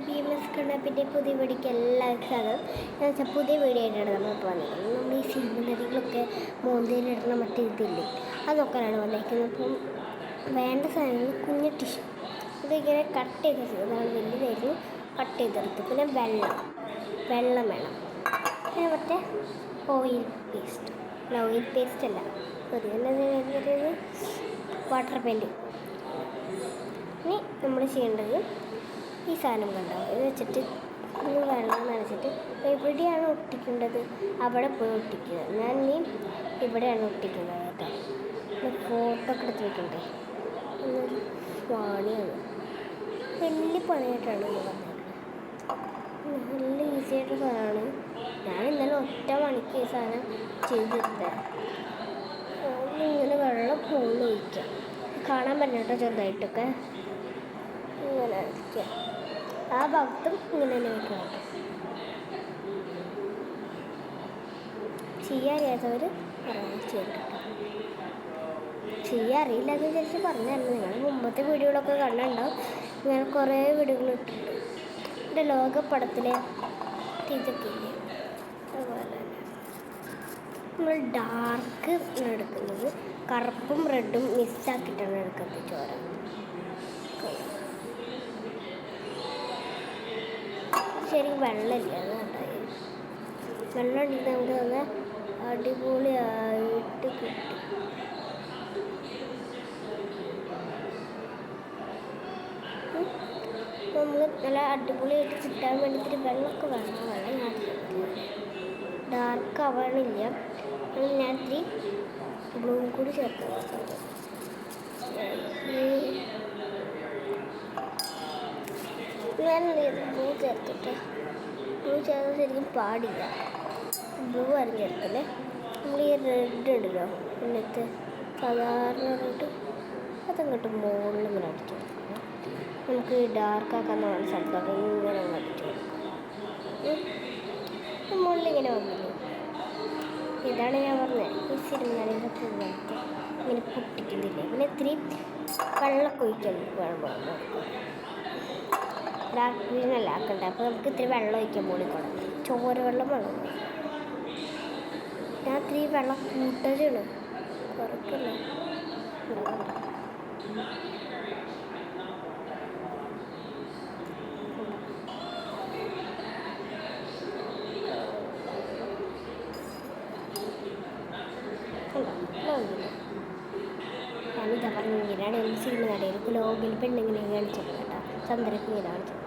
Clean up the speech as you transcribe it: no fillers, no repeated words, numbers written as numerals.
BMS കണ്ണാപ്പിൻ്റെ പുതിയ വീഡിയോയ്ക്ക് എല്ലാവർക്കും സ്വാഗതം. എന്ന് വെച്ചാൽ പുതിയ വീഡിയോ ആയിട്ടാണ് നമ്മളിപ്പോൾ വന്നിരിക്കുന്നത്. നമ്മൾ ഈ സിനിമ നദികളൊക്കെ മോന്തയിലിടുന്ന മറ്റേ ഇതില്ലേ, അത് നോക്കാനാണ് വന്നിരിക്കുന്നത്. അപ്പം വേണ്ട സാധനങ്ങൾ കുഞ്ഞ് ടിഷ്യൂ, ഇതിങ്ങനെ കട്ട് ചെയ്ത് അതാണ് വലിയതായിരുന്നു, കട്ട് ചെയ്തെടുത്ത്. പിന്നെ വെള്ളം വേണം. പിന്നെ മറ്റേ ഓയിൽ പേസ്റ്റ് അല്ല, ഒരു വാട്ടർ പെയിൻറ്റ്. ഇനി നമ്മൾ ചെയ്യേണ്ടത് ഈ സാധനം കണ്ടാവും, ഇത് വെച്ചിട്ട് ഒന്ന് വെള്ളം നനച്ചിട്ട് എവിടെയാണ് ഒട്ടിക്കേണ്ടത് അവിടെ പോയി ഒട്ടിക്കുക. ഞാൻ ഇനി ഇവിടെയാണ് ഒട്ടിക്കുന്നത് കേട്ടോ. ഫോട്ടോ ഒക്കെ എടുത്ത് വെക്കണ്ടേ, എന്നൊരു പണിയാണ്, വലിയ പണിയായിട്ടാണ് ഇത് പറഞ്ഞത്. നല്ല ഈസി ആയിട്ട് സാധനമാണ്. ഞാൻ ഇന്നലെ ഒറ്റ മണിക്ക് ഈ സാധനം ചെയ്തെടുത്തത്. ഇങ്ങനെ വെള്ളം മുകളിൽ ഒഴിക്കുക, കാണാൻ പറ്റുന്നുണ്ടോ ചെറുതായിട്ടൊക്കെ, ഇങ്ങനെ ഒഴിക്കുക. ആ ഭാഗത്തും ഇങ്ങനെ തന്നെ വയ്ക്കണം. ചെയ്യാറിയാത്തവർ ചെയ്യാറിയില്ല എന്ന് വിചാരിച്ച് പറഞ്ഞായിരുന്നു. നിങ്ങൾ മുമ്പത്തെ വീഡിയോകളൊക്കെ കണ്ടുണ്ടാവും. ഇങ്ങനെ കുറേ വീഡിയോകൾ ഇട്ടിട്ടുണ്ട്. എൻ്റെ ലോകപ്പടത്തിലെ ഇതൊക്കെ ഇല്ലേ, അതുപോലെ തന്നെ നമ്മൾ ഡാർക്ക് എടുക്കുന്നത് കറുപ്പും റെഡും മിക്സാക്കിയിട്ടാണ് എടുക്കുന്നത് ചോര. ശരിക്കും വെള്ളമില്ല, അതുകൊണ്ടായി. വെള്ളം ഉണ്ടെങ്കിൽ നമുക്ക് നല്ല അടിപൊളിയായിട്ട് കിട്ടും. നമ്മൾ നല്ല അടിപൊളിയായിട്ട് കിട്ടാൻ വേണ്ടിയിട്ട് വെള്ളമൊക്കെ വേണം. വെള്ളം ഞാൻ ഡാർക്ക് ആവാനില്ല, ഞാൻ ഇത്തിരി ബ്ലൂ കൂടി ചേർത്ത് കൊടുക്കുന്നത്. ഞാൻ ബ്ലൂ ചേർത്തിട്ട്, ബ്ലൂ ചേർത്ത് ശരിക്കും പാടില്ല. ബ്ലൂ ആരും ചേർക്കല്ലേ. നമ്മൾ ഈ റെഡ് ഇടുക, എന്നിട്ട് സാധാരണ റെഡ് അതങ്ങോട്ട് മുകളിൽ ഇങ്ങനെ അടിച്ചു കൊടുക്കണം. നമുക്ക് ഡാർക്കാക്കാൻ വേണ്ട സ്ഥലത്തൊക്കെ ഇങ്ങനെ അടിച്ചു കൊടുക്കും. മുകളിലിങ്ങനെ വന്നില്ലേ, ഇതാണ് ഞാൻ പറഞ്ഞത്. ഈ സിനിമയിലൊക്കെ പോലത്തെ ഇങ്ങനെ പൊട്ടിക്കുന്നില്ലേ. പിന്നെ ഇത്തിരി വെള്ളമൊക്കെ ഒഴിക്കാൻ വേണം. ഡാർക്ക് ഗ്രീനല്ല ആക്കണ്ട. അപ്പോൾ നമുക്ക് ഇത്തിരി വെള്ളം ഒഴിക്കാൻ പോളിക്കണം. ചോര വെള്ളം വേണം. ഞാൻ ഇത്തിരി വെള്ളം കൂട്ടലാണ്, കുറയ്ക്കല്ലേ. ഞാനിതാ പറഞ്ഞു, ഇങ്ങനെയാണ് സിനിമ നടയിൽ ലോകിൽ പെണ്ണിങ്ങനെ കാണിച്ചത് കേട്ടോ. ചന്ദ്രക്ക് ഇങ്ങനെ കാണിച്ചത്.